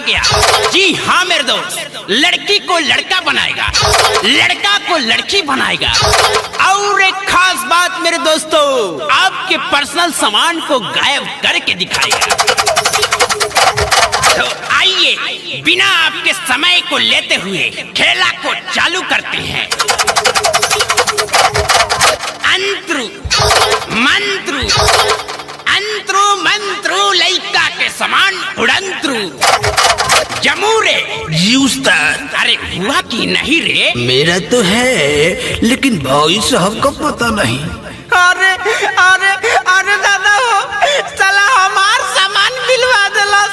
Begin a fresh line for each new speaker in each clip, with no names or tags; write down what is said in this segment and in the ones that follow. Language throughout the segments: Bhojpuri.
गया। जी हाँ मेरे दोस्त, लड़की को लड़का बनाएगा, लड़का को लड़की बनाएगा। और एक खास बात मेरे दोस्तों, आपके पर्सनल सामान को गायब करके दिखाएगा। तो आइए बिना आपके समय को लेते हुए खेला को चालू करते हैं। अंतरु मंत्रु, अंतरु मंत्रु, लइका के समान उड़ंतरु जमूरे
जी उस्ताद।
अरे हुआ कि नहीं रे?
मेरा तो है, लेकिन भाई साहब का पता नहीं।
अरे अरे अरे दादा हो, साला हमार सामान बिलवा देलस,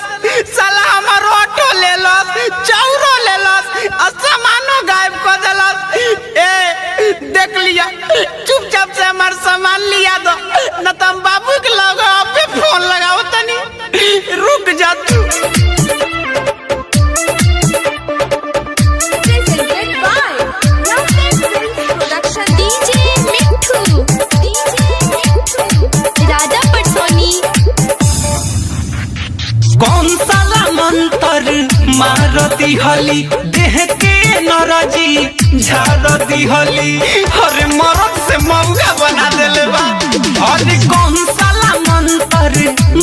साला हमार ऑटो ले लस, चाउरो ले लस, और सामानो गायब कर देलस। ए देख लिया, चुपचाप से हमार सामान लिया दो, न तो हम बाबू के लगे पे फोन लगाओ तनी। रुक जा तू।
कौन साला मंतर मारती हली, देह के नरजी झारती हली,
अरे मरद से मौका बना देले बा।
अरे कौन साला मंतर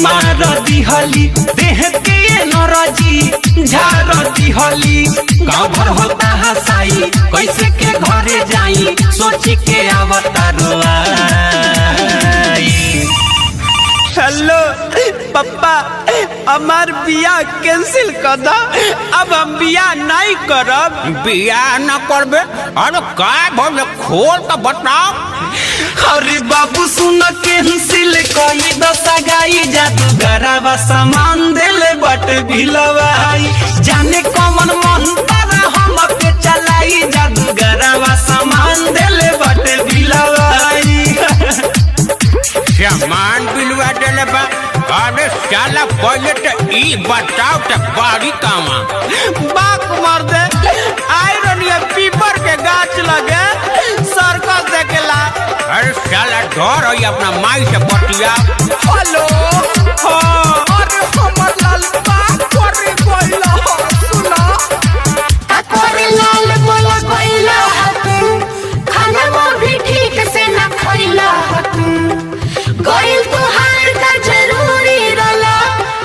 मारती हली, देह के नरजी झारती हली। गाँव भर होता हसाई, कैसे के घरे जाई, सोची के अवतारो आई।
हेलो पप्पा, हमार बियाह कैंसिल कर दो, अब हम बियाह नहीं करब।
बियाह न करबे? अरे काय बोले, खोल तो बताओ।
अरे बाबू सुन कैंसिल कई दशा गाई, जादूगरवा सामान देले बट भिलवाई, जाने कौन मंत्र हम पे चलाई, जादूगरवा सामान देले बट भिलवाई।
सामान बिलवा देले बा? अरे साला पहले तो ई बताओ तो बाड़ी कामा।
बाक मार दे, आयरन या पीपर के गाछ लगे सर्कस देखेला।
अरे साला डर है अपना माई से बतिया।
हेलो हाँ, अरे हमर लाल बात करे कोइला सुना।
अकोरे लाल बोला कोइला हतू, खाना वो भी ठीक से न खोइला हतू, गोइल तुहार का जरूरी रला,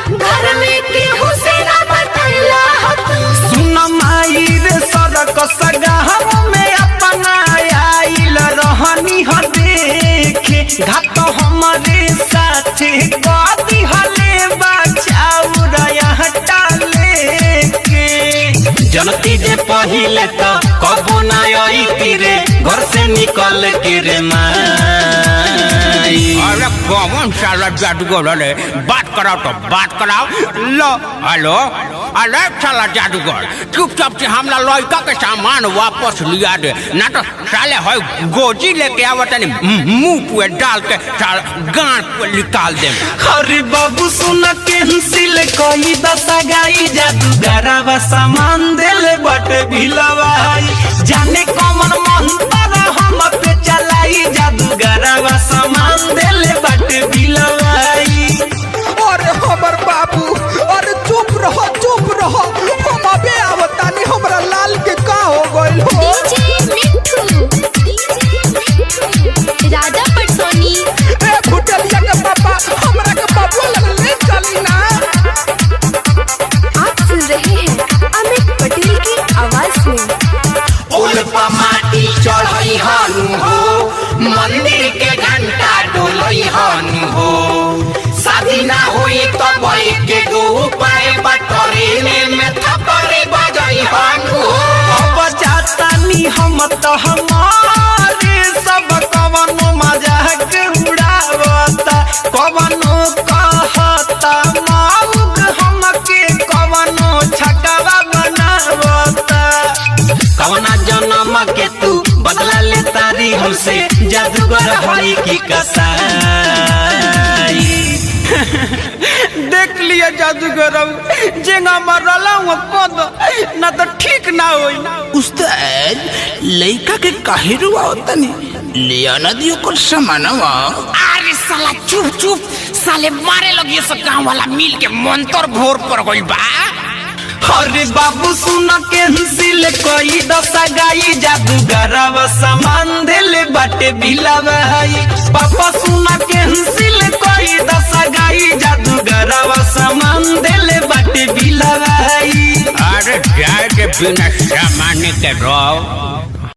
घर में केहू से न बतैला हतू।
सुन माई रे सड़क सगाह में अपना आइल रहनी ह देखे, घाट हमारे साथे गदी हले बचाऊ हटा लेके। जनती जे पहिले तो कबो ना आई तीरे, घर से निकल के रे माई।
अरे कौन साला जादूगर है? बात कराओ तो बात कराओ। लो हेलो, अरे साला जादूगर, चुपचाप से हमला लड़का के सामान वापस लिया दे, ना तो साले है गोजी लेके आवत नहीं, मुंह पे डाल के साला गांड पे निकाल दे।
अरे बाबू सुन कैंसिल कई दशा गाई, जादूगरवा सामान देले बट भिलवाई, जाने कौन मंत्र हम पे चलाई, जादूगरवा सामान देले बट भिलवाई।
अरे हमर बाबू, अरे चुप रहो चुप रहो, हम अबे आवतानी। हमरा लाल के का हो गइल हो?
डीजे मिठू, राजा पटसोनी।
ए भुटलिया के पापा, हमरा के बाबू लग ले चली ना।
आप सुन रहे हैं अमित पटेल की आवाज में।
उल्पा माटी चढ़ई हनु हो, मंदिर के घंटा डोलई हनु हो, शादी ना होई तो भाई के गो उपाय बटोरे में थपरे बजई हनु हो। अब जातानी हम तो हमारे सब कवनो मजाक उड़ावता, कवनो कहता माउग हमके, कवनो छकवा बनावता। कवना जन्म के तू बदला ले तारी हमसे, जादूगर होई की कसाई।
देख लिया जादूगर, जेंगा मरला हूँ कद ना तो ठीक ना होई।
उस्ताद लइका के काहे रुआवतनी, लिया ना दियो कुछ सामानवा।
अरे साला चुप चुप, साले मारे लगी सब गाँव वाला मिल के मंतर भोर पर गइल बा।
अरे बाबू सुन कैंसिल कोई दशा गाई जादूगरवा सामान दिल बाटे बिलवाई पापा सुन कैंसिल कोई दशा गाई जादूगरवा सामान दिल बाटे बिलवाई
अरे जाए के बिना सामान के रहो